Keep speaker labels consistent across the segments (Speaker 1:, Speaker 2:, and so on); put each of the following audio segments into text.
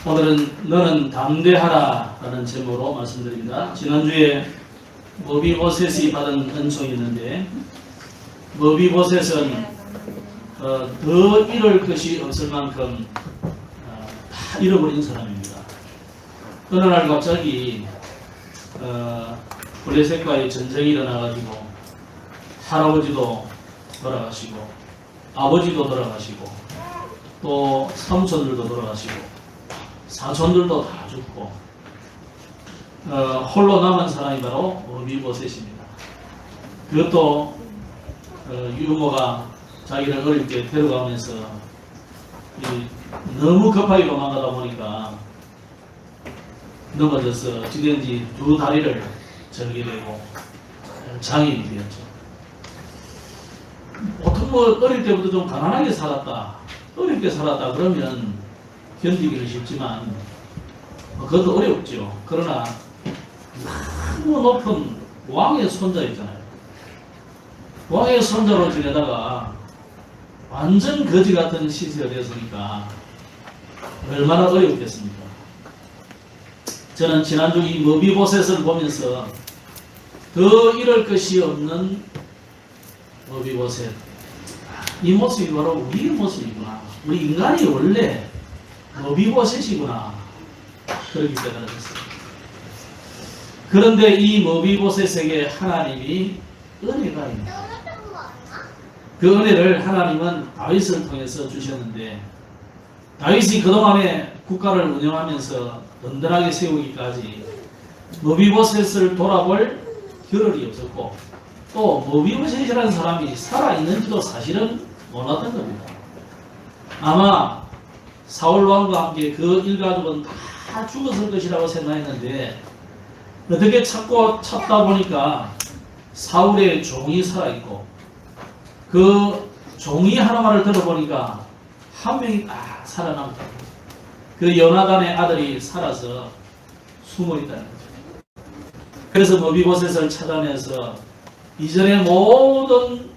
Speaker 1: 오늘은 너는 담대하라 라는 제목으로 말씀드립니다. 지난주에 머비보셋이 받은 은총이 있는데 머비보셋은 더 잃을 것이 없을 만큼 다 잃어버린 사람입니다. 어느 날 갑자기 블레셋과의 전쟁이 일어나가지고 할아버지도 돌아가시고 아버지도 돌아가시고 또 삼촌들도 돌아가시고 사촌들도 다 죽고 홀로 남은 사람이 바로 머비보셋입니다. 그것도 유모가 자기를 어릴 때 데려가면서 너무 급하게 도망가다 보니까 넘어져서 지든지 두 다리를 절게 되고 장애인이 되었죠. 보통 어릴 때부터 좀 가난하게 살았다, 어렵게 살았다 그러면 견디기는 쉽지만 그것도 어렵죠. 그러나 너무 높은 왕의 손자 있잖아요. 왕의 손자로 지내다가 완전 거지 같은 시세가 되었으니까 얼마나 어렵겠습니까? 저는 지난주 이 머비보셋을 보면서 더 잃을 것이 없는 머비보셋, 이 모습이 바로 우리의 모습이구나. 우리 인간이 원래 머비보셋이구나. 그렇게 깨달았습니다. 그런데 이 머비보셋에게 하나님이 은혜가 있습니다. 그 은혜를 하나님은 다윗을 통해서 주셨는데 다윗이 그동안에 국가를 운영하면서 든든하게 세우기까지 머비보셋을 돌아볼 겨를이 없었고 또 머비보셋이라는 사람이 살아있는지도 사실은 몰랐던 겁니다. 아마 사울왕과 함께 그 일가족은 다 죽었을 것이라고 생각했는데 어떻게 찾다 보니까 사울의 종이 살아있고 그 종이 하나만을 들어보니까 한 명이 딱 살아남았다. 그 요나단의 아들이 살아서 숨어있다는 거죠. 그래서 머비보셋을 찾아내서 이전의 모든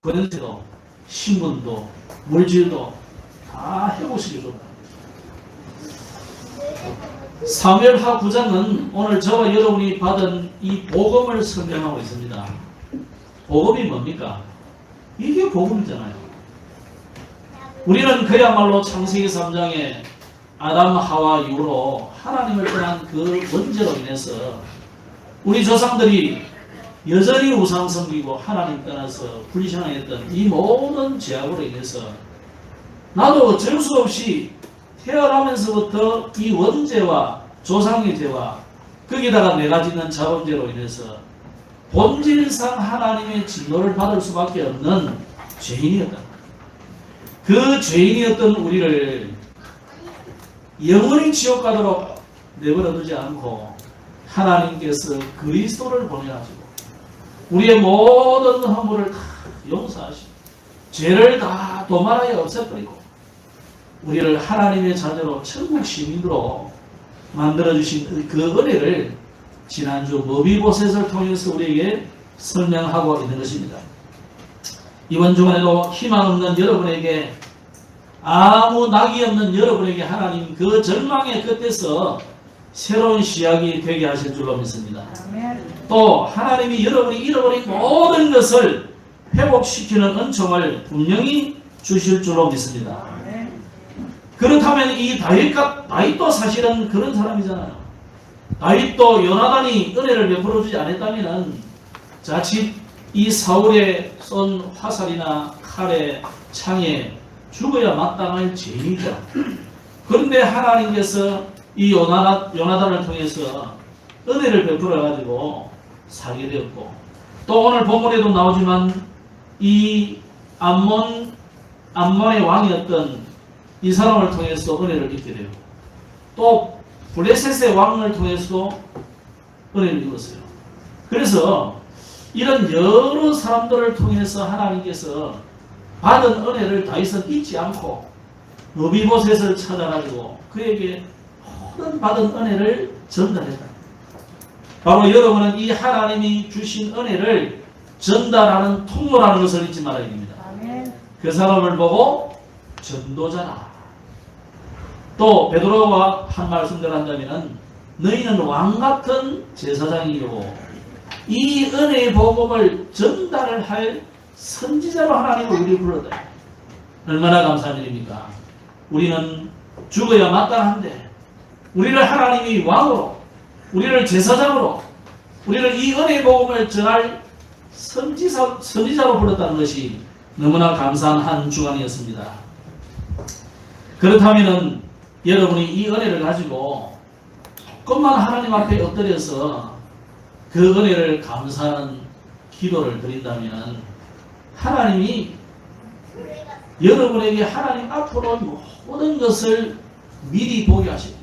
Speaker 1: 권세도 신분도 물질도 다 회복시켜줬다. 사무엘하 9장은 오늘 저와 여러분이 받은 이 복음을 설명하고 있습니다. 복음이 뭡니까? 이게 복음이잖아요. 우리는 그야말로 창세기 3장에 아담 하와 이후로 하나님을 떠난 그 문제로 인해서 우리 조상들이 여전히 우상 섬기고 하나님 떠나서 불신앙했던 이 모든 죄악으로 인해서 나도 어쩔 수 없이 태어나면서부터 이 원죄와 조상의 죄와 거기다가 내가 짓는 자범죄로 인해서 본질상 하나님의 진노를 받을 수밖에 없는 죄인이었다. 그 죄인이었던 우리를 영원히 지옥 가도록 내버려 두지 않고 하나님께서 그리스도를 보내가지고 우리의 모든 허물을 다 용서하시고 죄를 다 도말하여 없애버리고 우리를 하나님의 자녀로 천국 시민으로 만들어주신 그 은혜를 지난주 머비보셋을 통해서 우리에게 설명하고 있는 것입니다. 이번 주간에도 희망 없는 여러분에게 아무 낙이 없는 여러분에게 하나님 그 절망의 끝에서 새로운 시작이 되게 하실 줄로 믿습니다. 또 하나님이 여러분이 잃어버린 모든 것을 회복시키는 은총을 분명히 주실 줄로 믿습니다. 그렇다면 이 다윗도 사실은 그런 사람이잖아요. 다윗도 요나단이 은혜를 베풀어 주지 않았다면 자칫 이 사울의 쏜 화살이나 칼에 창에 죽어야 마땅할 죄인이죠. 그런데 하나님께서 이 요나단을 통해서 은혜를 베풀어 가지고 살게 되었고 또 오늘 본문에도 나오지만 이 암몬의 왕이었던 이 사람을 통해서 은혜를 입게 되고 또 블레셋의 왕을 통해서도 은혜를 입었어요. 그래서 이런 여러 사람들을 통해서 하나님께서 받은 은혜를 다윗은 잊지 않고 머비보셋을 찾아가지고 그에게 모든 받은 은혜를 전달했다. 바로 여러분은 이 하나님이 주신 은혜를 전달하는 통로라는 것을 잊지 말아야 됩니다. 그 사람을 보고 전도자라. 또 베드로가 한 말씀대로 한다면 너희는 왕같은 제사장이요 이 은혜의 복음을 전달을 할 선지자로 하나님을 우리 불렀다. 얼마나 감사한 일입니까? 우리는 죽어야 마땅한데 우리를 하나님이 왕으로 우리를 제사장으로 우리를 이 은혜의 복음을 전할 선지자로 불렀다는 것이 너무나 감사한 한 주간이었습니다. 그렇다면 여러분이 이 은혜를 가지고 조금만 하나님 앞에 엎드려서 그 은혜를 감사하는 기도를 드린다면 하나님이 여러분에게 하나님 앞으로 모든 것을 미리 보게 하십니다.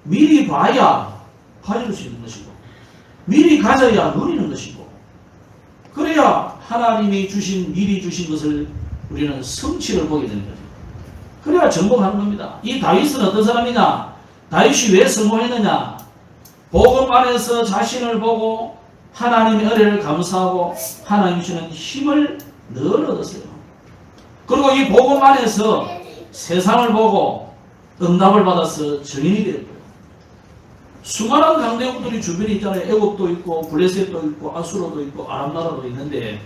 Speaker 1: 미리 봐야 가질 수 있는 것이고 미리 가져야 누리는 것이고 그래야 하나님이 미리 주신 것을 우리는 성취를 보게 되는 거죠. 그래야 정복하는 겁니다. 이 다윗은 어떤 사람이냐? 다윗이 왜 성공했느냐? 복음 안에서 자신을 보고 하나님의 은혜를 감사하고 하나님 주시는 힘을 늘 얻었어요. 그리고 이 복음 안에서 세상을 보고 응답을 받아서 증인이 되었고요. 수많은 강대국들이 주변에 있잖아요. 애국도 있고 블레셋도 있고 아수로도 있고 아람나라도 있는데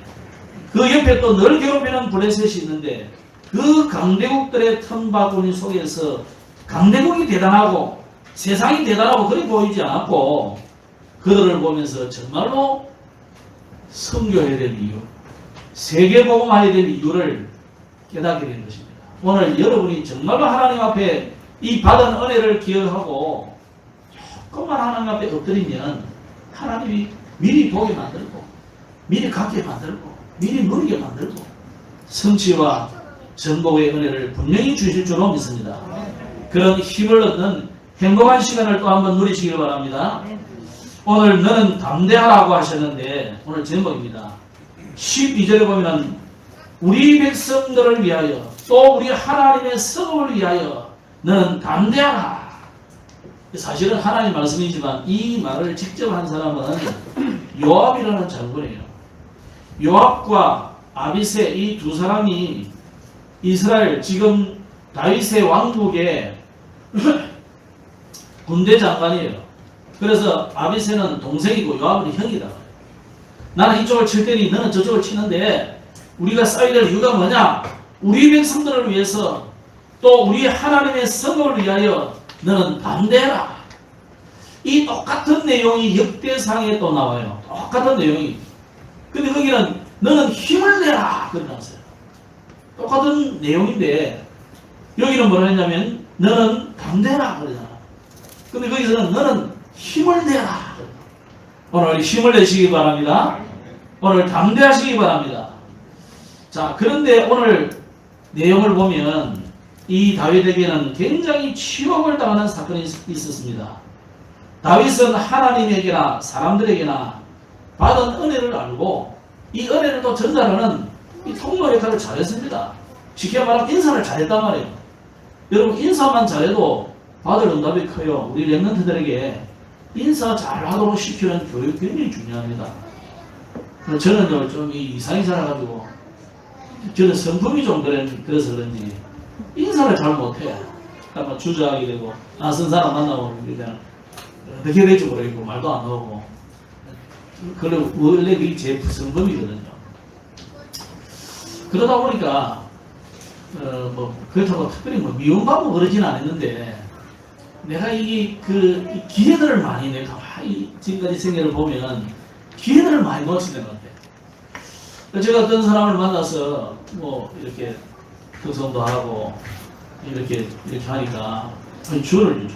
Speaker 1: 그 옆에 또 늘 괴롭히는 블레셋이 있는데 그 강대국들의 틈바구니 속에서 강대국이 대단하고 세상이 대단하고 그리 보이지 않았고 그들을 보면서 정말로 선교해야 될 이유, 세계복음화해야 될 이유를 깨닫게 된 것입니다. 오늘 여러분이 정말로 하나님 앞에 이 받은 은혜를 기억하고 조금만 하나님 앞에 엎드리면 하나님이 미리 보게 만들고 미리 갖게 만들고 미리 누리게 만들고 성취와 전복의 은혜를 분명히 주실 줄로 믿습니다. 그런 힘을 얻는 행복한 시간을 또 한번 누리시길 바랍니다. 오늘 너는 담대하라고 하셨는데 오늘 제목입니다. 12절에 보면 우리 백성들을 위하여 또 우리 하나님의 성을 위하여 너는 담대하라. 사실은 하나님 말씀이지만 이 말을 직접 한 사람은 요압이라는 장군이에요. 요압과 아비새 이 두 사람이 이스라엘 지금 다윗의 왕국의 군대 장관이에요. 그래서 아비새는 동생이고 요압은 형이다. 나는 이쪽을 칠 테니 너는 저쪽을 치는데 우리가 싸워야 될 이유가 뭐냐? 우리 백성들을 위해서 또 우리 하나님의 성을 위하여 너는 담대해라. 이 똑같은 내용이 역대상에 또 나와요. 똑같은 내용이. 근데 거기는 너는 힘을 내라 그렇게 나왔어요. 똑같은 내용인데 여기는 뭐라 했냐면 너는 담대해라 그러잖아. 근데 거기서는 너는 힘을 내라. 오늘 힘을 내시기 바랍니다. 오늘 담대하시기 바랍니다. 자, 그런데 오늘 내용을 보면 이 다윗에게는 굉장히 치욕을 당하는 사건이 있었습니다. 다윗은 하나님에게나 사람들에게나 받은 은혜를 알고 이 은혜를 또 전달하는 이 통로 역할을 잘했습니다. 쉽게 말하면 인사를 잘했단 말이에요. 여러분 인사만 잘해도 받을 응답이 커요. 우리 렘넌트들에게 인사 잘하도록 시키는 교육 굉장히 중요합니다. 저는요 좀 이상이 살아가지고 저는 성품이 좀 그래서 그런지 인사를 잘 못해요. 그러니까 주저하게 되고 낯선 사람 만나고 그냥 어떻게 될지 모르겠고 말도 안 나오고 그리고 원래 그게 제 성품이거든요. 그러다 보니까 그렇다고 특별히 미움받고 그러지는 않았는데 내가 이 기회들을 많이 내가 지금까지 생애를 보면 기회들을 많이 놓치는 것 같아요. 제가 어떤 사람을 만나서 이렇게 특성도 하고 이렇게 하니까 저를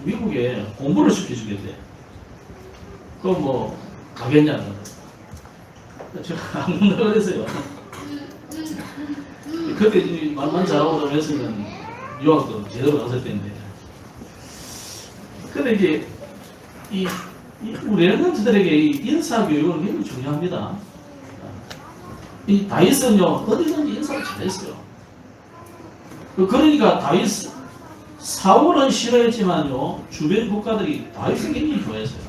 Speaker 1: 미국에 공부를 시켜주겠대. 그럼 가겠냐? 제가 안 간다고 그랬어요. 그때 말만 잘하고 좀 했으면 유학도 제대로 갔을 텐데. 근데 이제 우리 렘넌트들에게 이 인사교육은 굉장히 중요합니다. 이 다윗은요 어디든지 인사를 잘했어요. 그러니까 다윗 사울은 싫어했지만요 주변 국가들이 다윗을 굉장히 좋아했어요.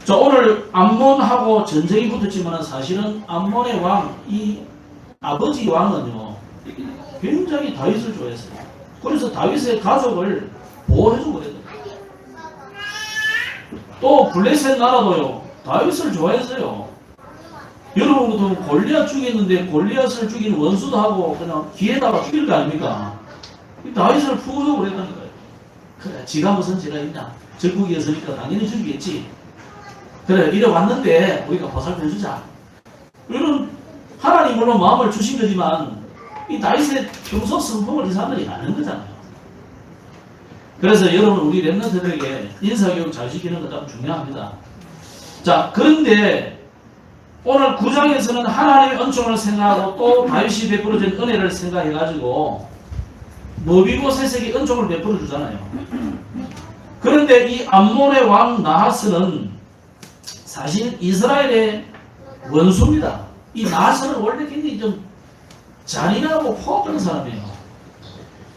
Speaker 1: 자, 오늘 암몬하고 전쟁이 붙었지만 사실은 암몬의 왕, 이 아버지 왕은요 굉장히 다윗을 좋아했어요. 그래서 다윗의 가족을 보호해주고 그랬다. 또 블레셋 나라도요, 다윗을 좋아했어요. 여러분도 골리앗 죽였는데 골리앗을 죽인 원수도 하고 그냥 기에다가 죽일 거 아닙니까? 다윗을 품어주고 그랬다니까요. 그래, 지가 무슨 죄가 있냐? 적국이었으니까 당연히 죽이겠지. 그래, 이래 왔는데 우리가 보살펴주자. 이런 하나님 물론 마음을 주신 거지만 이 다윗의 평소 성품을 이 사람들이 아는 거잖아요. 그래서 여러분 우리 랩런트들에게 인사교육 잘 시키는 거 참 중요합니다. 자, 그런데 오늘 9장에서는 하나님의 은총을 생각하고 또 다윗이 베풀어준 은혜를 생각해가지고 모비보셋에게 은총을 베풀어 주잖아요. 그런데 이 암몬의 왕 나하스는 사실 이스라엘의 원수입니다. 이 나하스는 원래 굉장히 좀 잔인하고 포악한 사람이에요.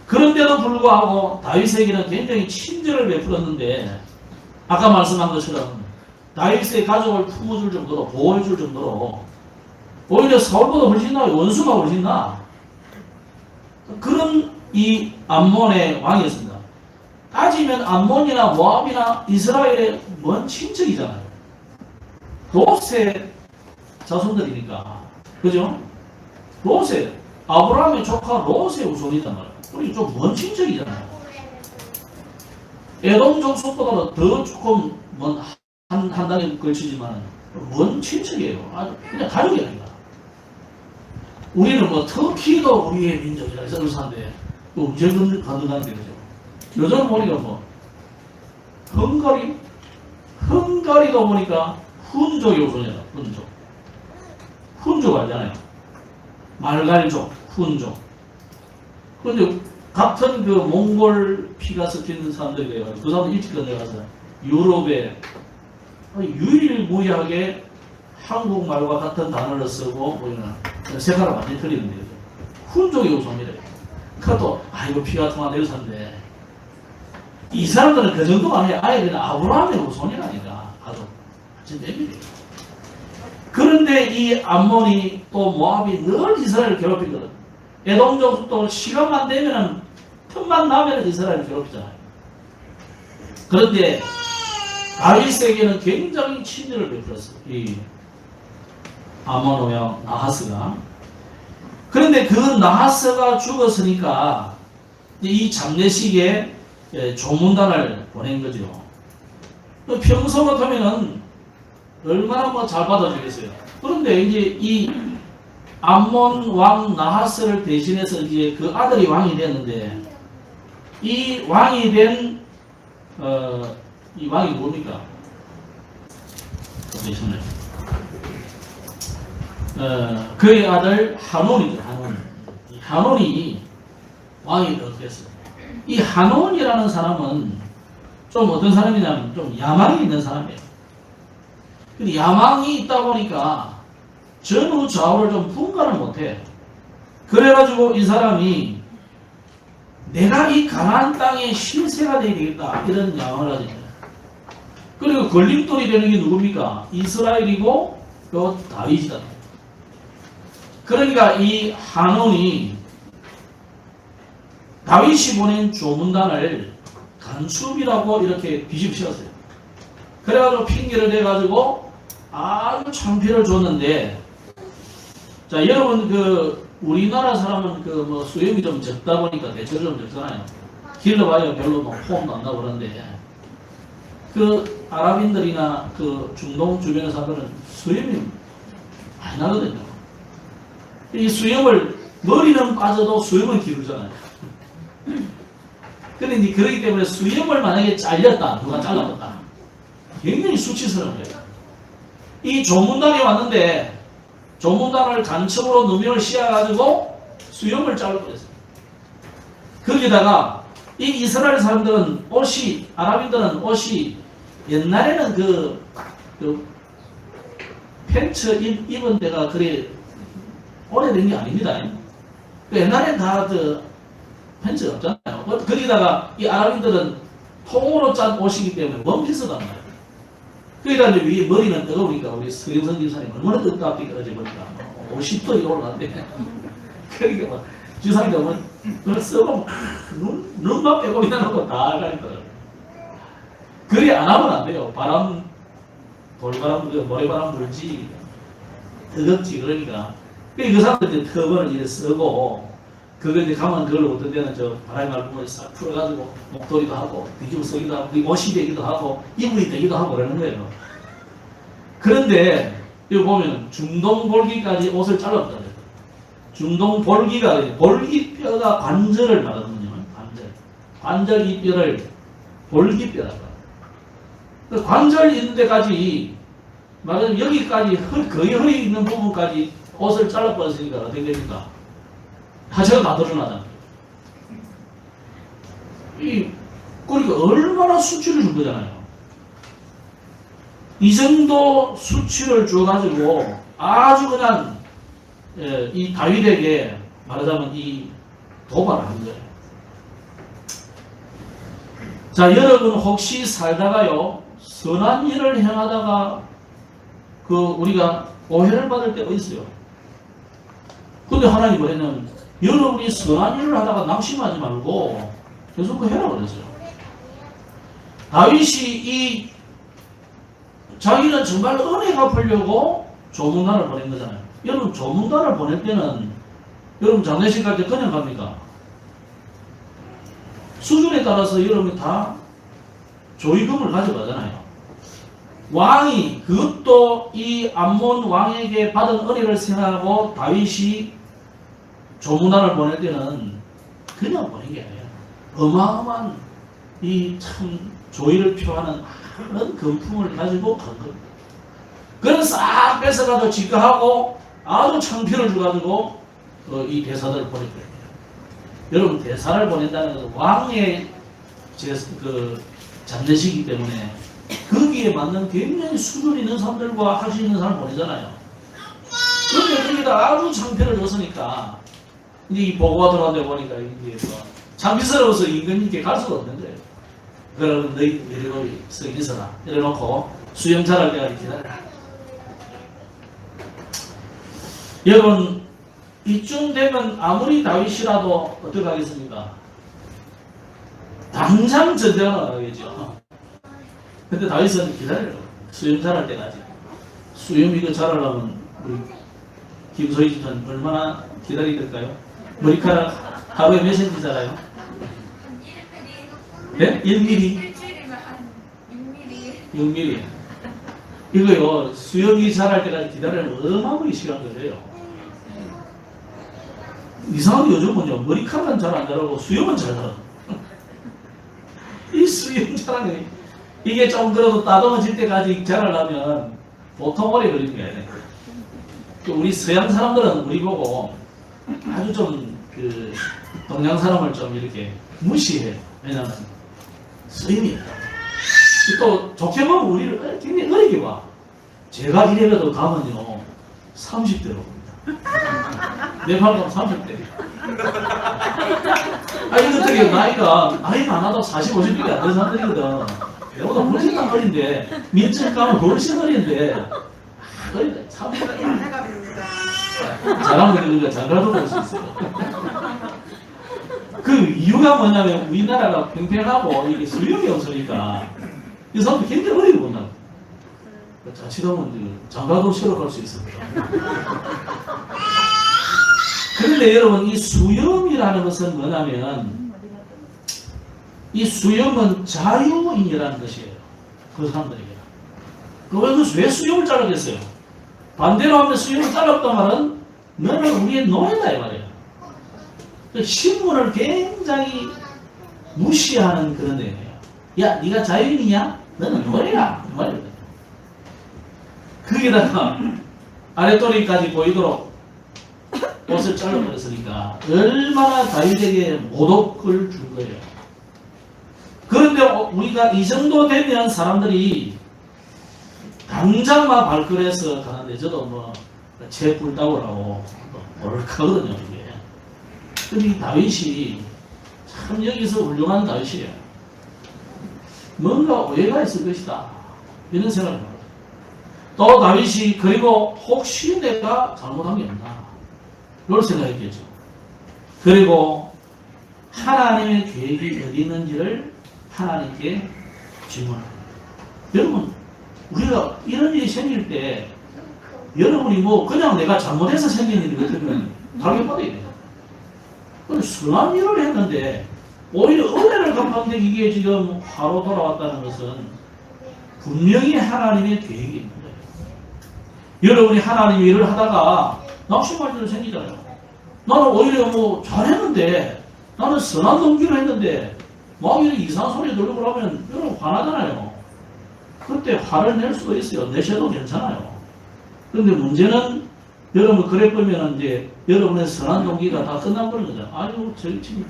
Speaker 1: 그런데도 불구하고 다윗에게는 굉장히 친절을 베풀었는데 아까 말씀한 것처럼 다윗의 가족을 품어줄 정도로 보호해줄 정도로 오히려 사울보다 훨씬 나, 원수가 훨씬 나. 그런 이 암몬의 왕이었습니다. 따지면 암몬이나 모압이나 이스라엘의 먼 친척이잖아요. 롯의 자손들이니까. 그죠? 롯의, 아브라함의 조카 롯의 후손이단 말이에요. 우리 좀 먼 친척이잖아요. 에돔 족속보다는 더 조금 한 단계 걸치지만 먼 친척이에요. 아주 그냥 가족이 아닙니다. 우리는 뭐 터키도 우리의 민족이라 해서 의사인데 또 언제 건너가는 게 되죠. 요즘 보니까 뭐 헝가리도 보니까 훈족이 우선이다. 훈족 알잖아요. 말갈족, 훈족. 그런데 같은 그 몽골 피가 섞이는 사람들이 돼가지고 그 사람들 일찍 건너가서 유럽에 유일무이하게 한국말과 같은 단어를 쓰고 보이는 색깔을 완전히 틀리는 거죠. 훈족이 우선이래요. 그것도 이거 피가 통한 의사인데 이 사람들은 그 정도가 아니라 아예 그냥 아브라함의 후손이라니까 가족. 진짜 애기래요. 그런데 이 암몬이 또 모압이 늘 이스라엘을 괴롭히거든. 에돔족도 시간만 되면은 틈만 나면 이스라엘을 괴롭히잖아요. 그런데 다윗에게는 굉장히 친절을 베풀었어요. 이 암몬 왕 나하스가. 그런데 그 나하스가 죽었으니까 이 장례식에 조문단을 보낸 거죠. 평소 같으면은 얼마나 뭐 잘 받아주겠어요. 그런데 이제 이 암몬 왕 나하스를 대신해서 이제 그 아들이 왕이 됐는데 이 왕이 된 이 왕이 뭡니까? 그의 아들 하논이죠. 하논이 왕이 됐어요. 이 하논이라는 사람은 좀 어떤 사람이냐면 좀 야망이 있는 사람이에요. 근데 야망이 있다 보니까 전후 좌우를 좀 분간을 못해. 그래가지고 이 사람이 내가 이 가나안 땅의 신세가 되어야 되겠다 이런 야망을 가지고 그리고 걸림돌이 되는 게 누굽니까? 이스라엘이고 또 다윗이다. 그러니까 이 하논이 다윗이 보낸 조문단을 간수비라고 이렇게 뒤집으셨어요. 그래가지고 핑계를 대가지고 아주 창피를 줬는데, 자, 여러분, 우리나라 사람은 뭐 수염이 좀 적다 보니까 대체로 좀 적잖아요. 길러봐야 별로 뭐 포함도 안 나고 그러는데, 아랍인들이나 중동 주변의 사람들은 수염이 많이 나거든요. 이 수염을, 머리는 빠져도 수염은 기르잖아요. 근데 이제 그러기 때문에 수염을 만약에 잘렸다, 누가 잘라봤다. 굉장히 수치스러운 거예요. 이 조문단이 왔는데 조문단을 간첩으로 누명을 씌워가지고 수염을 잘라버렸어요. 거기다가 이 이스라엘 사람들은 옷이, 아랍인들은 옷이 옛날에는 팬츠 입은 데가 그리 오래된 게 아닙니다. 옛날엔 다 팬츠가 없잖아요. 거기다가 이 아랍인들은 통으로 짠 옷이기 때문에 원피스가 안 나요. 그러니까 이제 위에 머리는 뜨거우니까 우리 서영선 기사님 얼마나 뜨겁게 떨어져 버리니까 50도 이거 올라갔는데 그러니까 막 지상이 되면 그걸 쓰고 눈만 빼고 그냥 하고 다 가니까. 그리 안 하면 안 돼요. 바람, 돌바람, 모래바람 불지, 뜨겁지, 그러니까. 그 사람들이 터번을 이제 쓰고, 그걸 이제 가면 그걸 어떤 데는 저 바람이 말고 싹 풀어가지고, 목도리도 하고, 뒤집어 쓰기도 하고, 옷이 되기도 하고, 이불이 되기도 하고 그러는 거예요. 그런데, 여기 보면 중동 볼기까지 옷을 잘랐다. 중동 볼기가, 볼기뼈가 관절을 말하거든요. 관절 이뼈를 볼기뼈라고. 관절 있는 데까지, 말하자면 여기까지, 거의 허리 있는 부분까지 옷을 잘라버렸으니까 어떻게 됩니까? 하체가 다 드러나잖아요. 그러니까 얼마나 수치를 준 거잖아요. 이 정도 수치를 줘가지고 아주 그냥, 이 다윗에게 말하자면 이 도발을 한 거예요. 자, 여러분 혹시 살다가요, 선한 일을 행하다가 우리가 오해를 받을 때가 있어요. 근데 하나님 뭐랬냐면 여러분이 선한 일을 하다가 낙심하지 말고 계속 그 해라 그랬어요. 다윗이 자기는 정말 은혜 갚으려고 조문단을 보낸 거잖아요. 여러분 조문단을 보낼 때는 여러분 장례식 갈 때 그냥 갑니까? 수준에 따라서 여러분이 다 조의금을 가져가잖아요. 왕이 그것도 이 암몬 왕에게 받은 은혜를 생각하고 다윗이 조문단을 보낼 때는 그냥 보낸 게 아니에요. 어마어마한 이 참 조의를 표하는 그런 금품을 가지고 간 겁니다. 그는 싹 뺏어가도 직가하고 아주 창피를 줘가지고 이 대사들을 보낼 거예요. 여러분 대사를 보낸다는 것은 왕의 장례식이기 때문에 거기에 맞는 굉장히 수준 있는 사람들과 할 수 있는 사람을 보내잖아요. 그런데 거기다 아주 창피를 줬으니까 이제 이 보고가 들어왔는데 보니까 이게 창피스러워서 임금님께 갈 수가 없는 거예요. 그러면 너희 내리고 서 있어라 이래놓고 수영 잘할 때까지 기다려라. 여러분 이쯤 되면 아무리 다윗이라도 어떻게 하겠습니까? 당장 전쟁을 나가겠죠. 근데 다윗은 기다려요. 수염 자랄 때까지. 수염 이거 자라려면 우리 김소희 집사님 얼마나 기다리게 될까요? 머리카락 하루에 몇 cm 자라요? 네? 1mm? 6mm. 이거요, 수염이 자랄 때까지 기다리면 어마어마하게 시간 걸려요. 이상하게 요즘은요, 머리카락은 잘 안 자라고 수염은 잘 자라. 이 수염 자라는 이게 좀 그래도 따듬어질 때까지 자라려면 보통 오래 걸리는 게 아니에요. 우리 서양 사람들은 우리 보고 아주 좀 동양 사람을 좀 이렇게 무시해요. 왜냐하면 수염이 있다. 또 좋게 보면 우리를 굉장히 어리게 봐. 제가 이래봬도 가면요 30대로 봅니다. 네팔 가면 30대. 이것들이 나이가 많아도 40, 50밖에 안 되는 사람들이거든. 내보다 훨씬 더 어린데 민증 가면 훨씬 어린데 어린데 참 잘하면 그러니까 장가도 볼 수 있어요. 그 이유가 뭐냐면 우리나라가 평평하고 이게 수염이 없으니까 이 사람들 굉장히 어리게 본다고. 자칫하면 장가도 새로 갈 수 있습니다. 그런데 여러분 이 수염이라는 것은 뭐냐면 이 수염은 자유인이라는 것이에요. 그 사람들에게. 왜 수염을 잘랐겠어요? 반대로 하면 수염을 잘랐단 말은 너는 우리의 노예다 이 말이에요. 신분을 굉장히 무시하는 그런 내용이에요. 야, 네가 자유인이냐? 너는 노예야. 이 말이에요. 거기다가 아랫도리까지 보이도록 옷을 잘라버렸으니까 얼마나 다윗에게 모독을 준 거예요. 그런데 우리가 이 정도 되면 사람들이 당장 막 발걸해서 가는데 저도 제 뿔따구라고 모를까거든요, 이게. 근데 이 다윗이 참 여기서 훌륭한 다윗이에요. 뭔가 오해가 있을 것이다. 이런 생각을 합니다. 또 다윗이 그리고 혹시 내가 잘못한 게 없나? 이걸 생각했겠죠. 그리고 하나님의 계획이 어디 있는지를 하나님께 질문합니다. 여러분, 우리가 이런 일이 생길 때 여러분이 뭐 그냥 내가 잘못해서 생긴 일이 같으면 다르게 받아야 돼요. 근데 선한 일을 했는데 오히려 은혜를 갚았는데 이게 지금 화로 돌아왔다는 것은 분명히 하나님의 계획이 있는 거예요. 여러분이 하나님의 일을 하다가 낙심할 일이 생기잖아요. 나는 오히려 뭐 잘했는데, 나는 선한 동기로 했는데 막 이런 이상한 소리 들고 그러면 여러분 화나잖아요. 그때 화를 낼 수도 있어요. 내셔도 괜찮아요. 그런데 문제는 여러분 그래 보면 이제 여러분의 선한 동기가 다 끝나버린 거죠. 아유, 저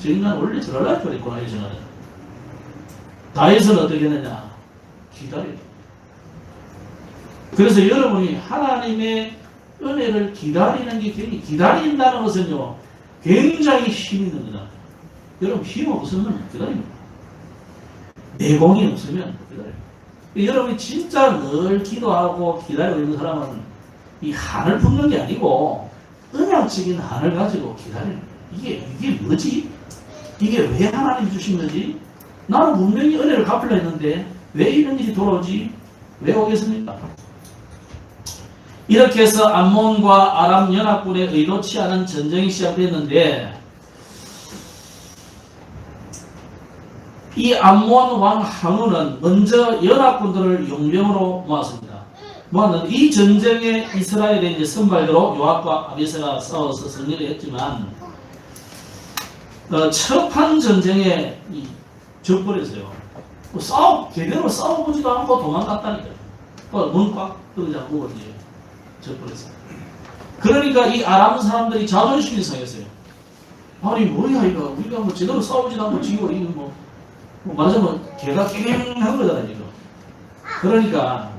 Speaker 1: 인간 원래 저럴라 할 뻔했구나 이 생각에. 다윗은 어떻게 했느냐? 기다려요. 그래서 여러분이 하나님의 은혜를 기다리는 게 기다린다는 것은요 굉장히 힘이 있는 거다. 여러분 힘 없으면 기다립니다. 내공이 없으면 기다려요. 여러분이 진짜 늘 기도하고 기다리고 있는 사람은 이 한을 품는 게 아니고 은약적인 한을 가지고 기다리는 거예요. 이게 뭐지? 이게 왜 하나님 주신 거지? 나는 분명히 은혜를 갚으려 했는데 왜 이런 일이 돌아오지? 왜 오겠습니까? 이렇게 해서 암몬과 아람 연합군의 의도치 않은 전쟁이 시작됐는데 이 암몬 왕 한우는 먼저 연합군들을 용병으로 모았습니다. 모았는데 이 전쟁에 이스라엘의 이제 선발대로 요압과 아비새가 싸워서 승리를 했지만 첫 판 전쟁에 져버렸어요. 제대로 싸워보지도 않고 도망갔다니까요. 문 꽉 뜨지 않고 이제 져버렸어요. 그러니까 이 아람 사람들이 자존심이 상했어요. 아니 뭐야 이거 우리가 뭐 제대로 싸우지도 않고 지고 이거 뭐 말하자면 개가 깽한 거잖아요 지금. 그러니까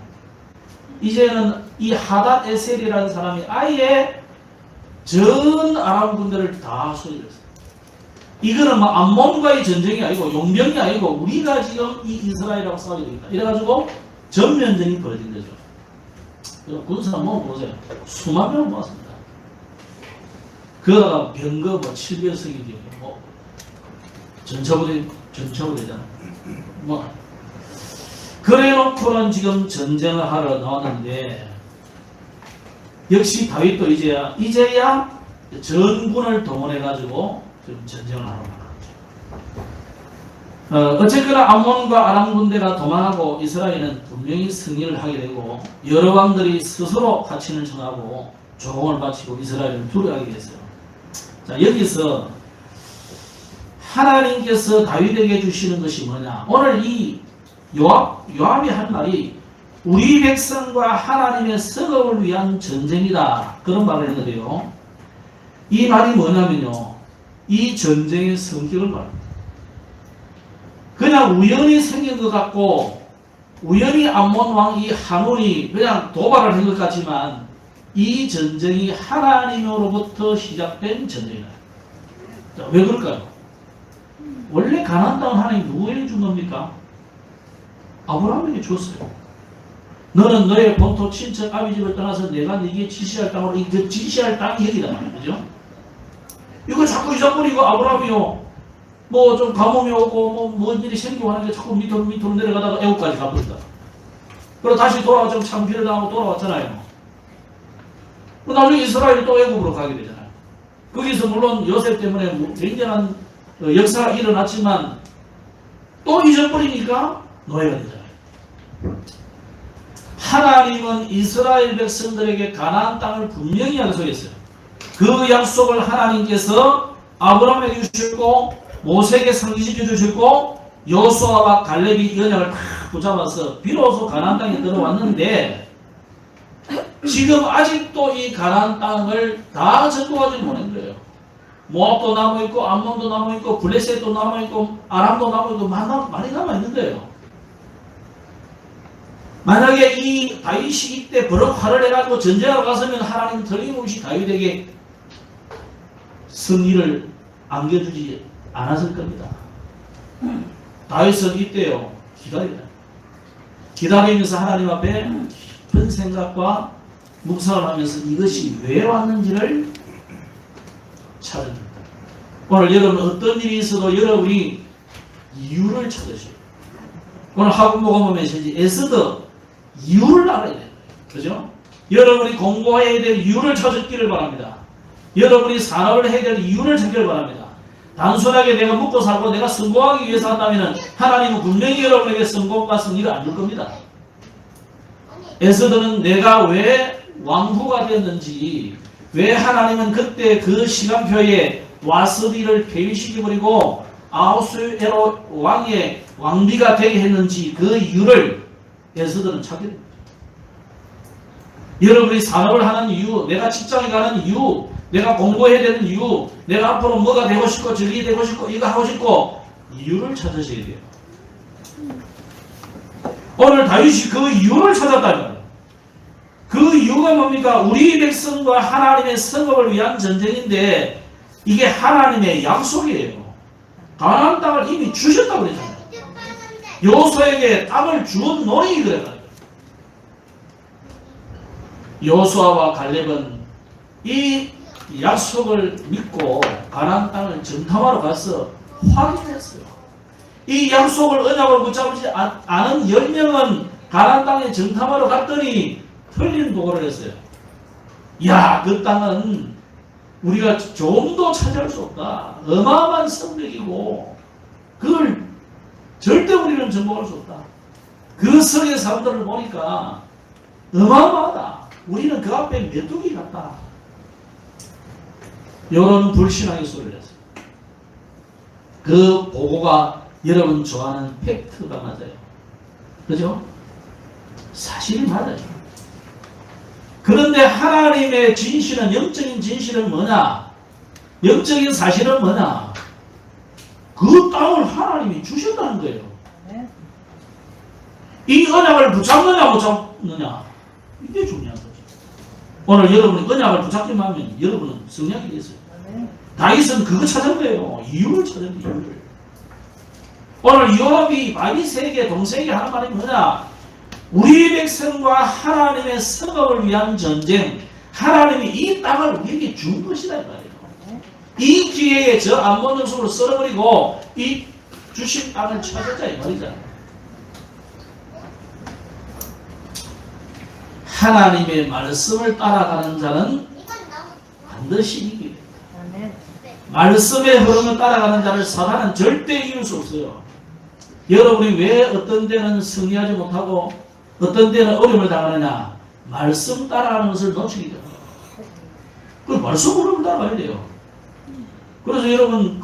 Speaker 1: 이제는 이 하닷 에셀이라는 사람이 아예 전 아람 군대를 다 소집했어요. 이거는 막 암몬과의 전쟁이 아니고 용병이 아니고 우리가 지금 이 이스라엘하고 싸우게 되겠다. 이래가지고 전면전이 벌어진 거죠. 군사 모아보세요. 수만 명 모았습니다. 그러다가 병거 뭐 700석이 뭐 전차부대잖아. 뭐 그래놓고는 지금 전쟁을 하러 나왔는데 역시 다윗도 이제야 전군을 동원해가지고 지금 전쟁을 하러 나갔죠. 어쨌거나 암몬과 아람 군대가 도망하고 이스라엘은 분명히 승리를 하게 되고 여러 왕들이 스스로 하친을 청하고 조공을 바치고 이스라엘을 두려워하게 됐어요. 자, 여기서 하나님께서 다윗에게 주시는 것이 뭐냐? 오늘 이 요압이 한 말이 우리 백성과 하나님의 성읍을 위한 전쟁이다. 그런 말을 했는데요. 이 말이 뭐냐면요. 이 전쟁의 성격을 말합니다. 그냥 우연히 생긴 것 같고 우연히 암몬 왕 이 한온이 그냥 도발을 한 것 같지만 이 전쟁이 하나님으로부터 시작된 전쟁이다. 자, 왜 그럴까요? 원래 가나안 땅은 하나님 누구에게 준 겁니까? 아브라함에게 줬어요. 너는 너의 본토 친척 아비 집을 떠나서 내가 네게 지시할 땅으로 그 지시할 땅이 여기다 말이야. 그죠? 이거 자꾸 잊어버리고 아브라함이요. 뭐 좀 가뭄이 오고 뭔 일이 생기고 하는 게 자꾸 밑으로 내려가다가 애국까지 가버린다. 그리고 다시 돌아와 좀 창피를 당하고 돌아왔잖아요. 나중에 이스라엘이 또 애국으로 가게 되잖아요. 거기서 물론 요셉 때문에 굉장한 역사가 일어났지만 또 잊어버리니까 노예가 되잖아요. 하나님은 이스라엘 백성들에게 가나안 땅을 분명히 약속했어요. 그 약속을 하나님께서 아브라함에게 주셨고 모세에게 상기시켜 주셨고 여호수아와 갈렙이 언약을 다 붙잡아서 비로소 가나안 땅에 들어왔는데 지금 아직도 이 가나안 땅을 다 정복하지 못한 거예요. 모압도 남아있고 암몬도 남아있고 블레셋도 남아있고 아람도 남아있고 많이 남아있는 거예요. 만약에 이 다윗이 이때 버럭 화를 해가지고 전쟁하러 갔으면 하나님은 틀림없이 다윗에게 승리를 안겨주지 않았을 겁니다. 다윗은 이때요 기다리면서 하나님 앞에 깊은 생각과 묵상을 하면서 이것이 왜 왔는지를 찾아줍니다. 오늘 여러분 어떤 일이 있어도 여러분이 이유를 찾으셔야 돼요. 오늘 하고목음 메시지 에스더 이유를 알아야 돼요. 그죠? 여러분이 공부해야 될 이유를 찾기를 바랍니다. 여러분이 산업을 해야 될 이유를 찾기를 바랍니다. 단순하게 내가 먹고 살고 내가 성공하기 위해서 한다면 하나님은 분명히 여러분에게 성공과 승리를 안 줄 겁니다. 에스더는 내가 왜 왕후가 되었는지, 왜 하나님은 그때 그 시간표에 와스디를 폐위시켜버리고 아우스에로 왕의 왕비가 되게 했는지 그 이유를 에스더는 찾게 됩니다. 여러분이 산업을 하는 이유, 내가 직장에 가는 이유, 내가 공부해야 되는 이유, 내가 앞으로 뭐가 되고 싶고 저기 되고 싶고 이거 하고 싶고 이유를 찾으셔야 돼요. 오늘 다윗이 그 이유를 찾았다면 그 이유가 뭡니까? 우리 백성과 하나님의 성읍을 위한 전쟁인데 이게 하나님의 약속이에요. 가나안 땅을 이미 주셨다고 그랬잖아요. 여호수아에게 땅을 주었 노니 그래가지고 여호수아와 갈렙은 이 약속을 믿고 가나안 땅을 정탐하러 가서 확인했어요. 이 약속을 언약을 붙잡지 않은 10명은 가나안 땅에 정탐하러 갔더니 틀린 보고를 했어요. 야, 그 땅은 우리가 좀도 차지할 수 없다. 어마어마한 성벽이고 그걸 절대 우리는 정복할 수 없다. 그 성의 사람들을 보니까 어마어마하다. 우리는 그 앞에 메뚜기 같다. 이런 불신앙의 소리를 했어요. 그 보고가 여러분 좋아하는 팩트가 맞아요. 그죠? 사실이 맞아요. 그런데 하나님의 진실은, 영적인 진실은 뭐냐? 영적인 사실은 뭐냐? 그 땅을 하나님이 주셨다는 거예요. 이 언약을 붙잡느냐 못 잡느냐? 이게 중요한 거죠. 오늘 여러분이 언약을 붙잡기만 하면 여러분은 성령이 됐어요. 다윗은 그거 찾은 거예요. 이유를 찾은 거예요. 이유를. 오늘 요압이 바비세에게 동생에게 하는 말이 뭐냐? 우리 백성과 하나님의 성읍을 위한 전쟁, 하나님이 이 땅을 우리에게 준 것이다 이 말이에요. 이 기회에 저 암몬 족속을 썰어버리고 이 주신 땅을 찾았자 이 말이잖아요. 하나님의 말씀을 따라가는 자는 반드시 이기게 됩니다. 말씀의 흐름을 따라가는 자를 사단은 절대 이길 수 없어요. 여러분이 왜 어떤 데는 승리하지 못하고 어떤 데는 어려움을 당하느냐? 말씀 따라가는 것을 놓치기 때문에. 그 말씀 흐름을 따라가야 돼요. 그래서 여러분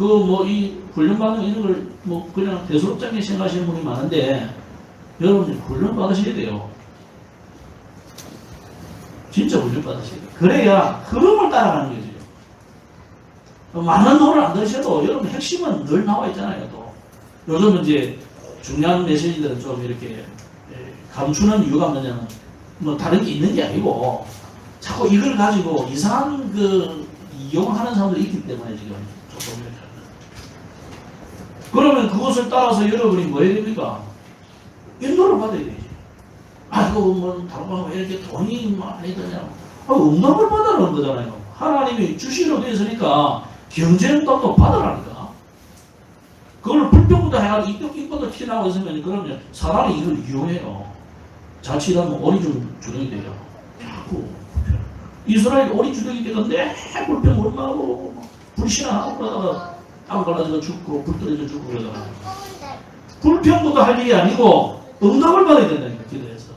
Speaker 1: 이 훈련받는 이런 걸 그냥 대수롭지 생각하시는 분이 많은데 여러분이 훈련 받으셔야 돼요. 진짜 훈련 받으셔야 돼요. 그래야 흐름을 따라가는 거죠. 많은 돈을 안 들으셔도 여러분 핵심은 늘 나와 있잖아요. 또 요즘은 이제 중요한 메시지들은 좀 이렇게 감추는 이유가 뭐냐면 다른 게 있는 게 아니고 자꾸 이걸 가지고 이상한 이용하는 사람들이 있기 때문에 지금 조금 이렇게 그러면 그것을 따라서 여러분이 뭐 해야 됩니까? 인도를 받아야 되지. 아이고 다른 거 왜 이렇게 돈이 많이 드냐? 응답을 받으라는 거잖아요. 하나님이 주시로 되어 있으니까 경쟁도 받으라니까. 그걸 불평부터 해가지고 이쁘도 튀어나오고 있으면 그러면 사람이 이걸 이용해요. 자칫하면 오리주둥이 돼요. 자꾸 이스라엘 오리주둥이 되던데 불평 얼마하고 불신하고 그러다가 땅 갈라져서 죽고 불 떨어져 죽고 그러다가 불평부터 할 일이 아니고 응답을 받아야 된다니까 기도해서.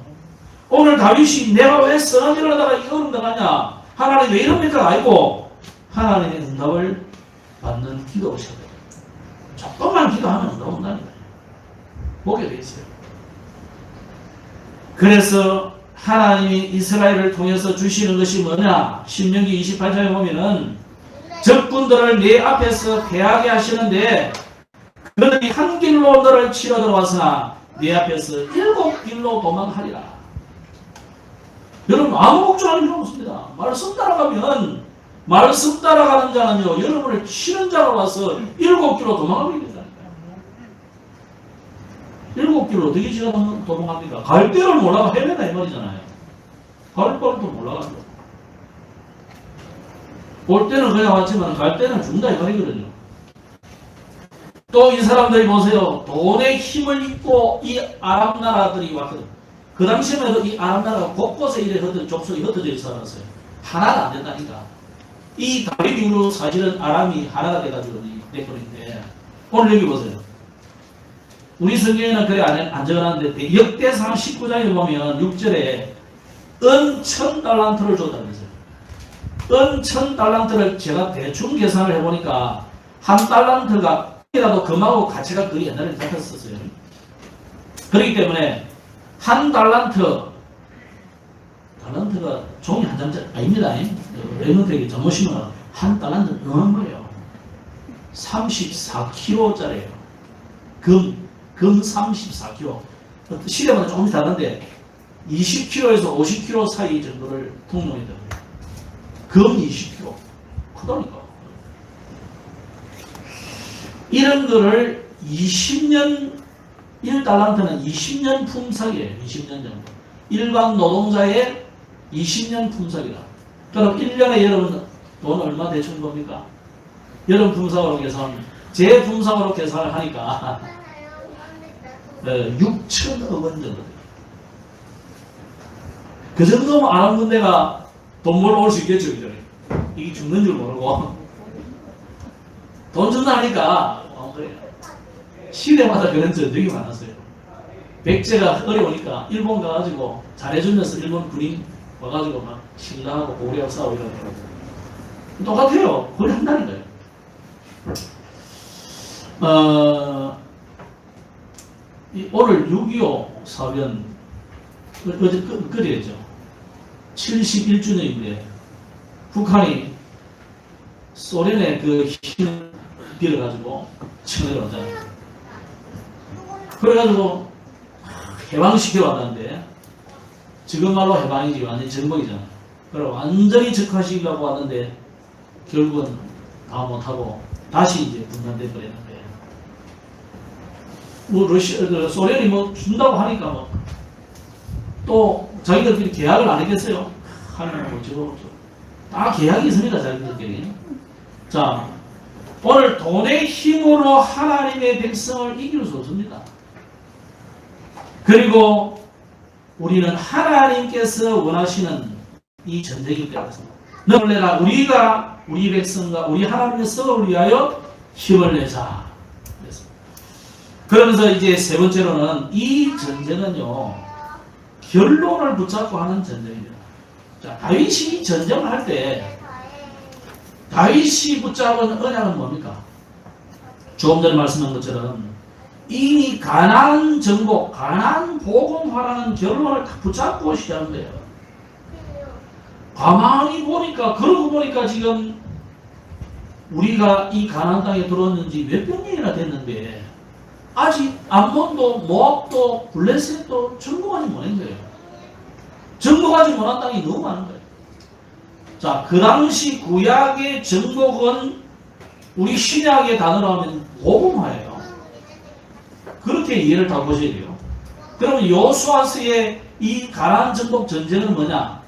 Speaker 1: 오늘 다윗이 내가 왜 선한 일을 하다가 이거를 당하냐? 하나님 왜 이럽니까? 아니고 하나님의 응답을 받는 기도를 시작해요. 조금만 기도하면 응답한다니까요. 보게 돼 있어요. 그래서 하나님이 이스라엘을 통해서 주시는 것이 뭐냐? 신명기 28장에 보면은 적군들을 내 앞에서 패하게 하시는데 그들이 한 길로 너를 치러 들어왔으나 내 앞에서 7길로 도망하리라. 여러분 아무 걱정할 필요 없습니다. 말씀 따라가면 말씀 따라가는 자는요 여러분을 치는 자로 와서 7길로 도망하게 된다니까요. 7길로 어떻게 지가 도망합니까? 갈 데를 몰라가 헤매다 이 말이잖아요. 갈 것도 몰라가지고 올 때는 그냥 왔지만 갈 때는 죽는다 이 말이거든요. 또 이 사람들이 보세요. 돈의 힘을 입고 이 아랍 나라들이 왔거든. 그 당시에는 이 아랍 나라가 곳곳에 이래 족속이 흩어져 있어놨어요. 하나가 안 된다니까. 이 다윗 이후로 사실은 아람이 하나가 돼가지고 내버린데, 오늘 여기 보세요. 우리 성경에는 그래 안 적어놨는데, 역대상 19장에 보면 6절에 은 1000달란트를 줬다고 했어요. 은 1000달란트를 제가 대충 계산을 해보니까 한 달란트가 이라도 금하고 가치가 거의 옛날에 같았었어요. 그렇기 때문에 한 달란트가 종이 한 장짜리 아닙니다. 레몬텍이 잘못이면 한 달란트 넘은 거예요. 34kg짜리예요. 금 34kg. 시대마다 조금씩 다른데 20kg에서 50kg 사이 정도를 통용했다고 해요. 금 20kg. 크다니까. 이런 거를 20년, 1달란트는 20년 품삯이에요. 20년 정도. 일반 노동자의 20년 품삯이라. 그럼 1년에 여러분 돈 얼마 대충 겁니까? 여러분 품삯으로 계산, 제 품삯으로 계산을 하니까 6천억 원 정도 돼요. 그 정도면 안 한 군데가 돈 벌어 올 수 있겠죠. 이게 죽는 줄 모르고. 돈 준다 하니까 그래요. 시대마다 그런 전쟁이 많았어요. 백제가 어려우니까 일본 가가지고 잘해주면서 일본 군인 와가지고 막 신라하고 고구려하고 싸우고 이러더라고요. 똑같아요. 그걸 한다니까요. 오늘 6.25 사변 어제 그랬죠. 71주년인데 북한이 소련의 그 힘을 빌어가지고 청해를 왔잖아요. 그래가지고 해방시켜 왔는데 지금 말로 해방이지 완전히 전복이잖아요. 그래 완전히 적화시키려고 왔는데 결국은 다 못하고 다시 이제 분단돼 버렸는데 뭐 소련이 뭐 준다고 하니까 또 자기들끼리 계약을 안 했겠어요. 하면 뭐 저거 다 계약이 있습니다. 자기들끼리. 자, 오늘 돈의 힘으로 하나님의 백성을 이길 수 없습니다. 그리고 우리는 하나님께서 원하시는 이 전쟁이 되었습니다. 너희라 우리가 우리 백성과 우리 하나님의 성을 위하여 힘을 내자. 그러면서 이제 세 번째로는 이 전쟁은요 결론을 붙잡고 하는 전쟁입니다. 자, 다윗이 전쟁할 때 다윗이 붙잡은 언약은 뭡니까? 조금 전에 말씀한 것처럼 이미 가나안 정복, 가나안 복음화라는 결론을 딱 붙잡고 시작한 거예요. 가만히 보니까, 그러고 보니까 지금 우리가 이 가나안 땅에 들어왔는지 몇백 년이나 됐는데 아직 암몬도, 모압도, 블레셋도 정복하지 못한 거예요. 정복하지 못한 땅이 너무 많은 거예요. 자, 그 당시 구약의 정복은 우리 신약의 단어로 하면 복음화예요. 그렇게 이해를 다 보셔야 돼요. 그러면 여호수아서의 이 가나안 정복 전쟁은 뭐냐?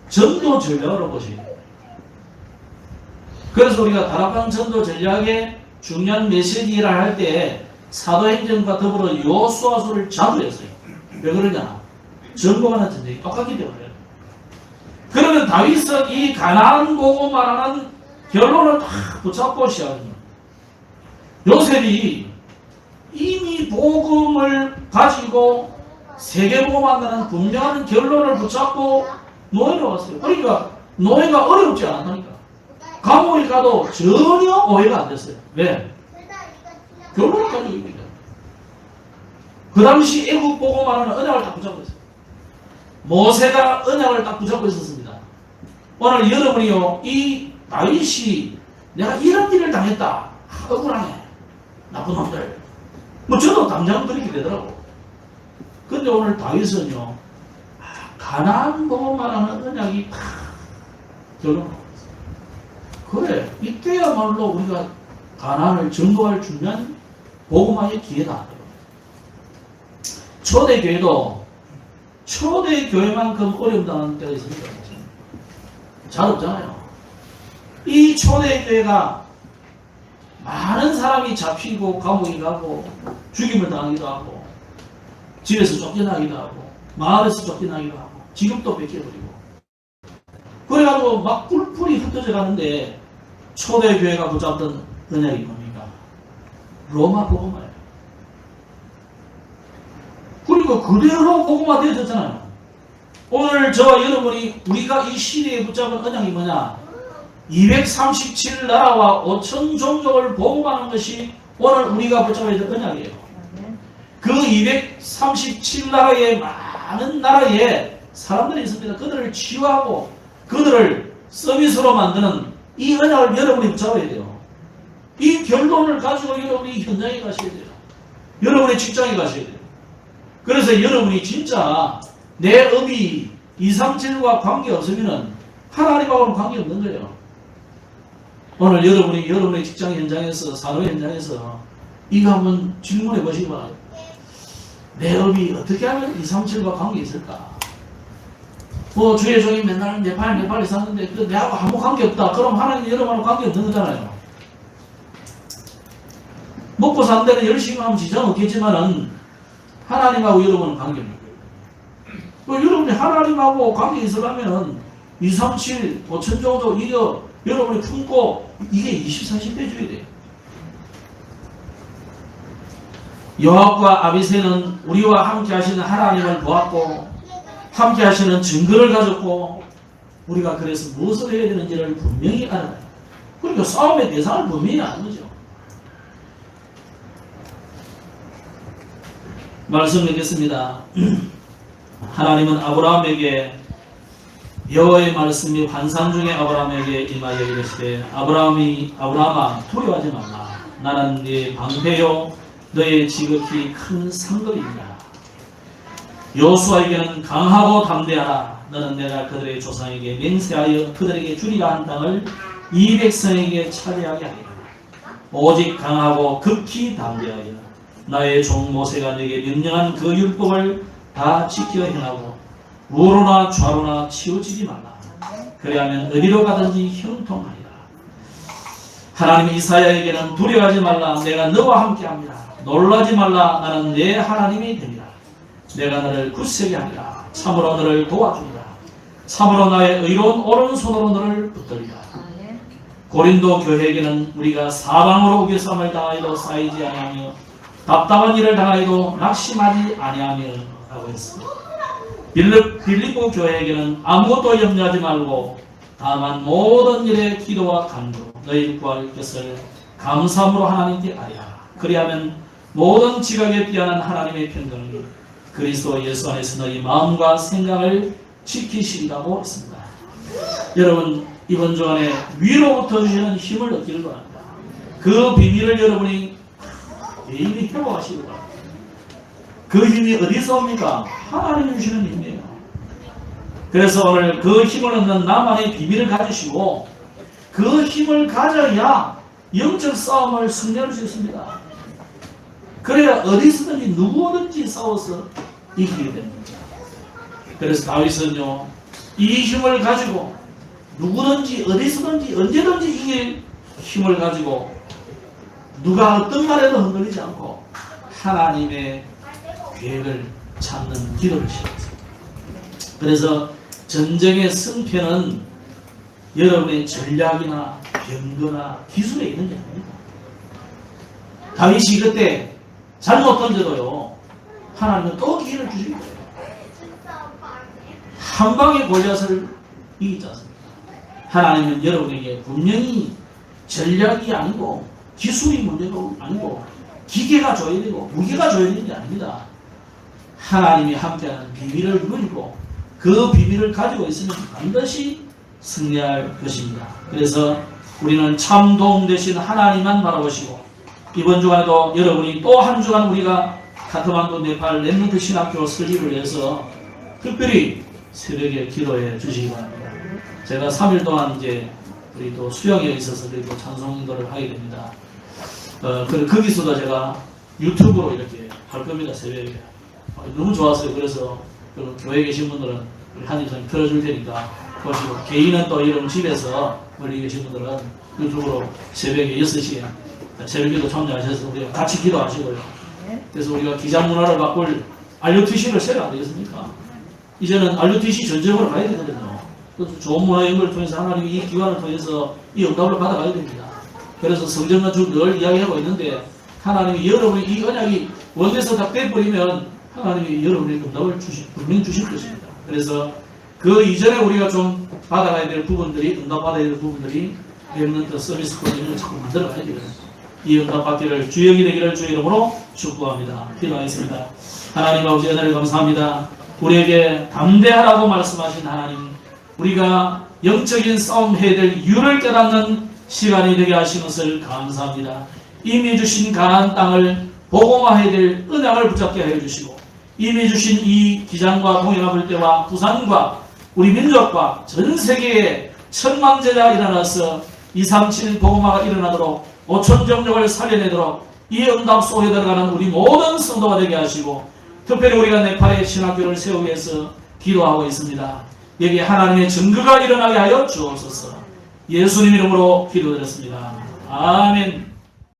Speaker 1: 전도 전략으로 보셔야 돼요. 그래서 우리가 다락방 전도 전략의 중요한 메시지를 할 때 사도행전과 더불어 여호수아서를 자두했어요. 왜 그러냐? 정복하는 전쟁이 똑같기 때문에. 그러면 다윗은 이 가나안 복음화라는 결론을 다 붙잡고 시작합니다. 요셉이 이미 복음을 가지고 세계복음화라는 분명한 결론을 붙잡고 노예로 왔어요. 그러니까 노예가 어렵지 않았다니까. 감옥에 가도 전혀 오해가 안 됐어요. 왜? 결론을 가지고 있습니다. 그 당시 애국 복음화라는 언약을 딱 붙잡고 있어요. 모세가 언약을 딱 붙잡고 있었습니다. 오늘 여러분이요, 이 다윗이 내가 이런 일을 당했다. 억울하네. 나쁜 놈들. 뭐 저도 당장 그렇게 되더라고. 근데 오늘 다윗은요, 가나안 복음화라는 언약이 팍 결론을 그래, 이때야말로 우리가 가나안을 정복할 중요한 복음화의 기회다. 초대교회도 초대교회만큼 어려움 당하는 때가 있습니다. 잘 없잖아요. 이 초대교회가 많은 사람이 잡히고 감옥에 가고 죽임을 당하기도 하고 집에서 쫓겨나기도 하고 마을에서 쫓겨나기도 하고 지금도 뺏겨버리고 그래가지고 막 뿔뿔이 흩어져 가는데 초대교회가 붙잡던 언약이 뭡니까? 로마 복음화예요. 그리고 그대로 복음화 되어졌잖아요. 오늘 저와 여러분이 우리가 이 시대에 붙잡은 언약이 뭐냐? 237나라와 5천 종족을 복음하는 것이 오늘 우리가 붙잡아야 될 언약이에요. 그 237나라의 많은 나라에 사람들이 있습니다. 그들을 치유하고 그들을 서비스로 만드는 이 언약을 여러분이 붙잡아야 돼요. 이 결론을 가지고 여러분이 현장에 가셔야 돼요. 여러분의 직장에 가셔야 돼요. 그래서 여러분이 진짜 내 업이 237과 관계없으면 하나님하고는 관계없는 거예요. 오늘 여러분이 여러분의 직장 현장에서 산업 현장에서 이거 한번 질문해 보시기 바랍니다. 내 업이 어떻게 하면 237과 관계 있을까? 뭐 주의 종이 맨날 네팔에 사는데 그 내하고 아무 관계 없다. 그럼 하나님 여러분하고 관계 없는 거잖아요. 먹고 산 데는 열심히 하면 지장 없겠지만은 하나님하고 여러분은 관계 없는 거예요. 여러분이 하나님하고 관계 있으려면 237, 5천 정도 이거 여러분이 품고 이게 24시 빼줘야 돼요. 요압과 아비새는 우리와 함께 하시는 하나님을 보았고 함께 하시는 증거를 가졌고 우리가 그래서 무엇을 해야 되는지를 분명히 알아요. 그러니까 싸움의 대상을 분명히 아는 거죠. 말씀 읽겠습니다. 하나님은 아브라함에게 여호와의 말씀이 환상 중에 아브라함에게 임하여 이르시되 아브라함아 두려워하지 말라. 나는 네 방패요 너의 지극히 큰 상급이니라. 여호수아에게는 강하고 담대하라. 너는 내가 그들의 조상에게 맹세하여 그들에게 주리라 한 땅을 이 백성에게 차지하게 하리라. 오직 강하고 극히 담대하여 나의 종 모세가 내게 명령한 그 율법을 다 지켜 행하고 우로나 좌로나 치우치지 말라. 그리하면 어디로 가든지 형통하리라. 하나님 이사야에게는 두려워하지 말라. 내가 너와 함께합니다. 놀라지 말라. 나는 내 하나님이 되리라. 내가 너를 굳세게 하리라. 참으로 너를 도와주리라. 참으로 나의 의로운 오른손으로 너를 붙들리라. 고린도 교회에게는 우리가 사방으로 우겨쌈을 당하여도 쌓이지 아니하며 답답한 일을 당하여도 낙심하지 아니하며 라고 했습니다. 빌립보 교회에게는 아무것도 염려하지 말고 다만 모든 일에 기도와 간구 너희 구할 것을 감사함으로 하나님께 아뢰라. 그리하면 모든 지각에 뛰어난 하나님의 평강이 그리스도 예수 안에서 너희 마음과 생각을 지키시리라고 했습니다. 여러분 이번 주간에 위로부터 주시는 힘을 얻기를 바랍니다. 그 비밀을 여러분이 개인이 회복하시기 바랍니다. 그 힘이 어디서 옵니까? 하나님이 주시는 힘이에요. 그래서 오늘 그 힘을 얻는 나만의 비밀을 가지시고 그 힘을 가져야 영적 싸움을 승리할 수 있습니다. 그래야 어디서든지 누구든지 싸워서 이기게 됩니다. 그래서 다윗은요 이 힘을 가지고 누구든지 어디서든지 언제든지 이길 힘을 가지고 누가 어떤 말에도 흔들리지 않고 하나님의 계획을 찾는 기도를 시켰습니다. 그래서 전쟁의 승패는 여러분의 전략이나 병거나 기술에 있는 게 아닙니다. 다윗이 그때 잘못 던져도요 하나님은 또 기회를 주실 거예요. 한 방에 골리앗을 이기지 않습니다. 하나님은 여러분에게 분명히 전략이 아니고 기술이 문제가 아니고 기계가 줘야 되고 무게가 줘야 되는 게 아닙니다. 하나님이 함께하는 비밀을 누리고 그 비밀을 가지고 있으면 반드시 승리할 것입니다. 그래서 우리는 참 도움 되신 하나님만 바라보시고 이번 주간에도 여러분이 또 한 주간 우리가 카트만두 네팔 렘넌트 신학교 설립을 위해서 특별히 새벽에 기도해 주시기 바랍니다. 제가 3일 동안 이제 우리 또 수영에 있어서 그리고 찬송 인도를 하게 됩니다. 거기서도 제가 유튜브로 이렇게 할 겁니다. 새벽에. 너무 좋았어요. 그래서 교회에 계신 분들은 우리 한입선 틀어줄 테니까 보시고 개인은 또 이런 집에서 멀리 계신 분들은 유튜브로 새벽에 6시에 새벽기도 참여하셔서 우리가 같이 기도하시고요. 그래서 우리가 기장 문화를 바꿀 RUTC를 세워야 안 되겠습니까? 이제는 RUTC 전쟁으로 가야 되거든요. 그래서 좋은 문화 연구를 통해서 하나님이 이 기관을 통해서 이 응답을 받아가야 됩니다. 그래서 성전만 쭉 늘 이야기하고 있는데 하나님이 여러분이 이 언약이 원에서 다 떼버리면 하나님이 여러분의 응답을 분명히 주실 것입니다. 그래서 그 이전에 우리가 좀 받아가야 될 부분들이, 응답받아야 될 부분들이 렘넌트 서비스 코딩을 자꾸 만들어가야 되거든요. 이 응답 받기를 주역이 되기를 주의 이름으로 축복합니다. 기도하겠습니다. 하나님 아버지 은혜를 감사합니다. 우리에게 담대하라고 말씀하신 하나님, 우리가 영적인 싸움 해야 될 이유를 깨닫는 시간이 되게 하신 것을 감사합니다. 이미 주신 가나안 땅을 복음화해야 될 언약을 붙잡게 해주시고 이미 주신 이 기장과 동해갑을 때와 부산과 우리 민족과 전 세계에 천망제가 일어나서 237 복음화가 일어나도록 오천정력을 살려내도록 이 응답 속에 들어가는 우리 모든 성도가 되게 하시고 특별히 우리가 네팔의 신학교를 세우기 위해서 기도하고 있습니다. 여기에 하나님의 증거가 일어나게 하여 주옵소서. 예수님 이름으로 기도드렸습니다. 아멘.